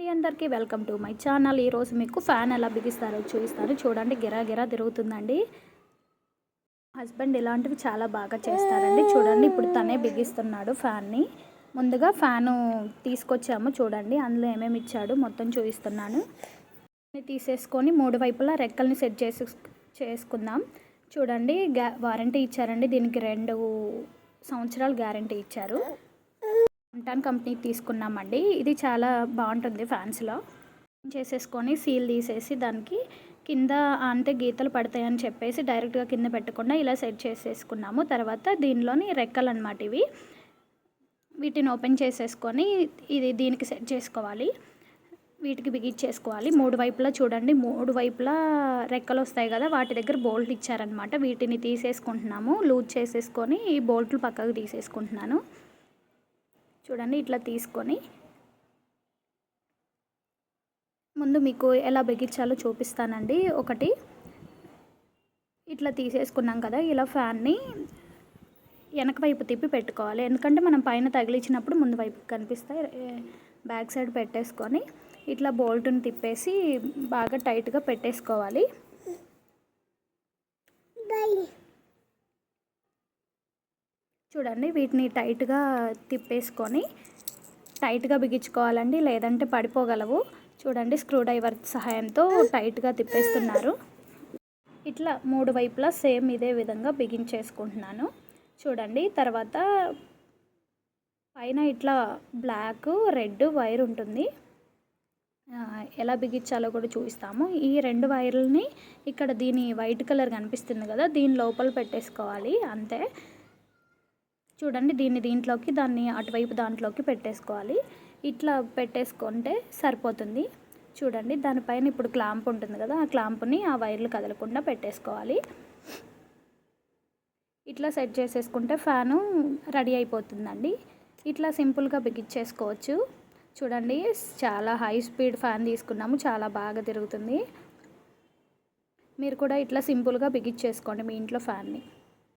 Hi అందరికీ welcome to my channel. ఈరోజు మీకు ఫ్యాన్ ఎలా బిగిస్తారో చూపిస్తాను. చూడండి, గిరా గిరా తిరుగుతుందండి. హస్బెండ్ ఇలాంటివి చాలా బాగా చేస్తారండి. చూడండి, ఇప్పుడు తనే బిగిస్తున్నాడు ఫ్యాన్ని. ముందుగా ఫ్యాను తీసుకొచ్చాము. చూడండి అందులో ఏమేమి ఇచ్చాడు మొత్తం చూపిస్తున్నాను. తీసేసుకొని 3 వైపులా రెక్కల్ని సెట్ చేసుకుందాం. చూడండి, వారంటీ ఇచ్చారండి. దీనికి 2 సంవత్సరాలు గ్యారంటీ ఇచ్చారు. అంటాన్ కంపెనీ తీసుకున్నామండి. ఇది చాలా బాగుంటుంది ఫ్యాన్స్లో. చేసేసుకొని సీల్ తీసేసి దానికి కింద అంటే గీతలు పడతాయని చెప్పేసి డైరెక్ట్గా కింద పెట్టకుండా ఇలా సెట్ చేసేసుకున్నాము. తర్వాత దీనిలోని రెక్కలు అన్నమాట ఇవి. వీటిని ఓపెన్ చేసేసుకొని దీనికి సెట్ చేసుకోవాలి. వీటికి బిగించేసుకోవాలి. 3 వైపులా చూడండి, 3 వైపులా రెక్కలు వస్తాయి కదా, వాటి దగ్గర బోల్ట్ ఇచ్చారనమాట. వీటిని తీసేసుకుంటున్నాము. లూజ్ చేసేసుకొని ఈ బోల్ట్లు పక్కకు తీసేసుకుంటున్నాను. చూడండి, ఇట్లా తీసుకొని ముందు మీకు ఎలా బిగించాలో చూపిస్తానండి. ఒకటి ఇట్లా తీసేసుకున్నాం కదా, ఇలా ఫ్యాన్ని వెనక వైపు తిప్పి పెట్టుకోవాలి. ఎందుకంటే మనం పైన తగిలించినప్పుడు ముందు వైపు కనిపిస్తాయి. బ్యాక్ సైడ్ పెట్టేసుకొని ఇట్లా బోల్ట్ని తిప్పేసి బాగా టైట్గా పెట్టేసుకోవాలి. చూడండి, వీటిని టైట్గా తిప్పేసుకొని టైట్గా బిగించుకోవాలండి, లేదంటే పడిపోగలవు. చూడండి, స్క్రూ డ్రైవర్ సహాయంతో టైట్గా తిప్పేస్తున్నారు. ఇట్లా 3 వైపులా సేమ్ ఇదే విధంగా బిగించేసుకుంటున్నాను. చూడండి, తర్వాత పైన ఇట్లా బ్లాక్ రెడ్ వైర్ ఉంటుంది. ఎలా బిగించాలో కూడా చూపిస్తాము. ఈ 2 వైర్లని ఇక్కడ దీని వైట్ కలర్ కనిపిస్తుంది కదా, దీని లోపల పెట్టేసుకోవాలి అంతే. చూడండి, దీంట్లోకి దాన్ని అటువైపు దాంట్లోకి పెట్టేసుకోవాలి. ఇట్లా పెట్టేసుకుంటే సరిపోతుంది. చూడండి, దానిపైన ఇప్పుడు క్లాంప్ ఉంటుంది కదా, ఆ క్లాంప్ని ఆ వైర్లు కదలకుండా పెట్టేసుకోవాలి. ఇట్లా సెట్ చేసేసుకుంటే ఫ్యాను రెడీ అయిపోతుందండి. ఇట్లా సింపుల్గా బిగించేసుకోవచ్చు. చూడండి, చాలా హై స్పీడ్ ఫ్యాన్ తీసుకున్నాము, చాలా బాగా తిరుగుతుంది. మీరు కూడా ఇట్లా సింపుల్గా బిగించేసుకోండి మీ ఇంట్లో ఫ్యాన్ని.